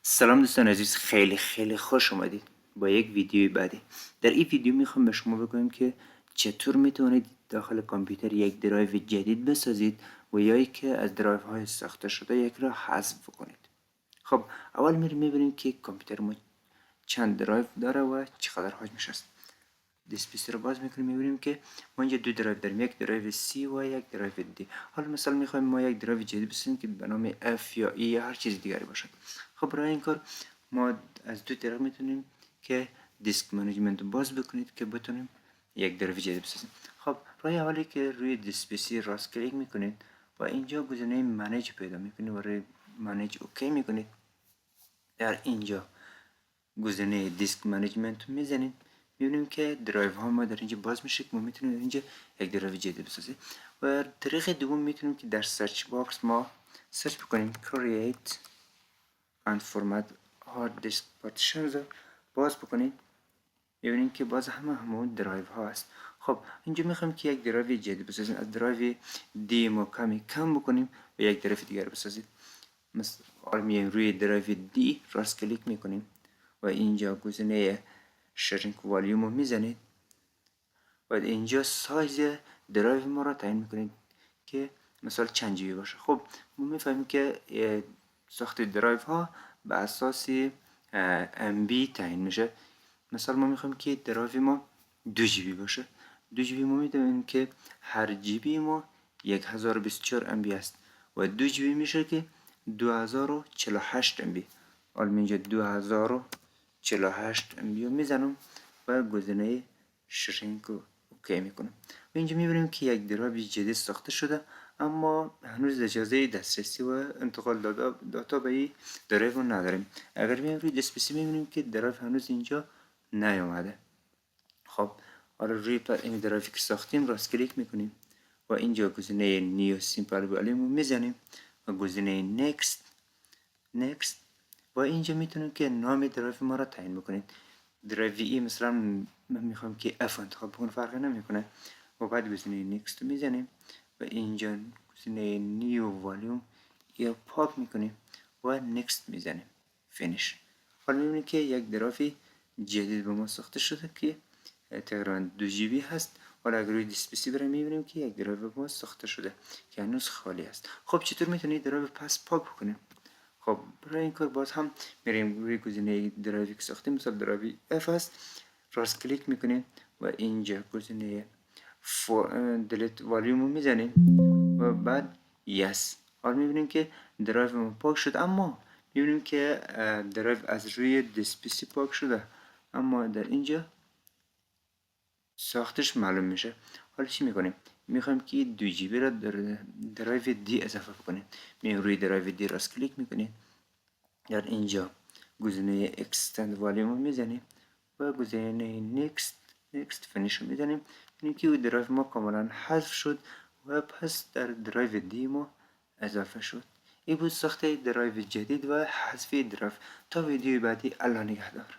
سلام دوستان عزیز، خیلی خوش اومدید با یک ویدیوی بعدی. در این ویدیو میخوام به شما بگم که چطور میتونید داخل کامپیوتر یک درایو جدید بسازید و یا که از درایو های ساخته شده یک را حذف کنید. خب اول میبینیم که کامپیوتر ما چند درایو داره و چقدر حجمش است. دیسپیسی رو باز میکنیم، میبینیم که ما اینجا دو درایو داریم، یک درایو C و یک درایو D. حالا مثلا میخوایم ما یک درایو جدید بسازیم که به نام F یا E یا هر چیز دیگری باشد. خب برای این کار ما از دو طریق میتونیم که دیسک منیجمنت باز بکنید که بتونیم یک درایو جدید بسازیم. خب راه اولی که روی دیسپیسی راست کلیک میکنید و اینجا گزینه منیج پیدا میکنید و روی منیج اوکی میکنید. در اینجا گزینه دیسک منیجمنت میزنید، میبینیم که درایو ها ما در اینجا باز میشه که ما میتونیم اینجا یک درایو جدید بسازیم. و طریق دوم میتونیم که در سرچ باکس ما سرچ بکنیم create and format hard disk partitions باز بکنید، میبینیم که باز همون درایو ها است. خب اینجا میخوایم که یک درایو جدید بسازیم، از درایو دی ما کم بکنیم و یک درایو دیگر بسازید. مثلا میایم روی درایو دی راست کلیک میکنیم و اینجا گزینه شرینک والیوم رو میزنید و اینجا سایز درایو ما را تعیین میکنید که مثلا چند جیبی باشه. خب ما میفهمیم که ساخت درایو ها به اساس MB تعیین میشه. مثلا ما میخوایم که درایو ما 2 جیبی باشه. 2 جیبی ما میدونیم که هر جیبی ما 1024 MB است و 2 جیبی میشه که 2048 MB. حالا اینجا 2048 MB رو میزنم و گزینه شرینک رو اوکی میکنم و اینجا میبینیم که یک درایو جدید ساخته شده، اما هنوز اجازه دسترسی و انتقال داتا به این درایو نداریم. اگر میایم روی دیسپیسی میبینیم که درایو هنوز اینجا نیامده. خب حالا روی این درایو که ساختیم راست کلیک میکنیم و اینجا گزینه نیو سیمپل والیوم رو میزنیم و گزینه next و اینجا میتونیم که نام درایو ما را تعیین بکنید. درایو ای مثلا من میخوام که F انتخاب بکنم، فرقی نمیکنه و بعد گزینه next میزنیم و اینجا گزینه نیو والیوم یا پاک میکنیم و next میزنیم فینیش. حالا میبینیم که یک درایو جدید به ما ساخته شده که تقریبا 2 جیبی هست. حالا اگر روی دیسپیسی بریم میبینیم که یک درایو به ما ساخته شده که هنوز خالی است. خب چطور میتونید درایو پس پاک بکنیم؟ خب برای این کار باز هم میریم روی گزینه درایوی که ساختیم، مثلا درایو F است، راست کلیک میکنیم و اینجا گزینه دلیت والیوم رو میزنیم و بعد یس. حالا میبینیم که درایو ما پاک شد، اما میبینیم که درایو از روی دیسپیسی پاک شده اما در اینجا ساختش معلوم میشه. حالا چی میکنیم؟ میخوایم که 2 جیبی را در درایو دی اضافه بکنیم. میایم روی درایو دی راست کلیک میکنیم، در اینجا گزینه extend volume رو میزنیم و گزینه next finish رو میزنیم. میبینیم که درایو ما کاملا حذف شد و پس در درایو دی ما اضافه شد. این بود ساخت درایو جدید و حذف درایو. تا ویدیوی بعدی، الله نگهدار.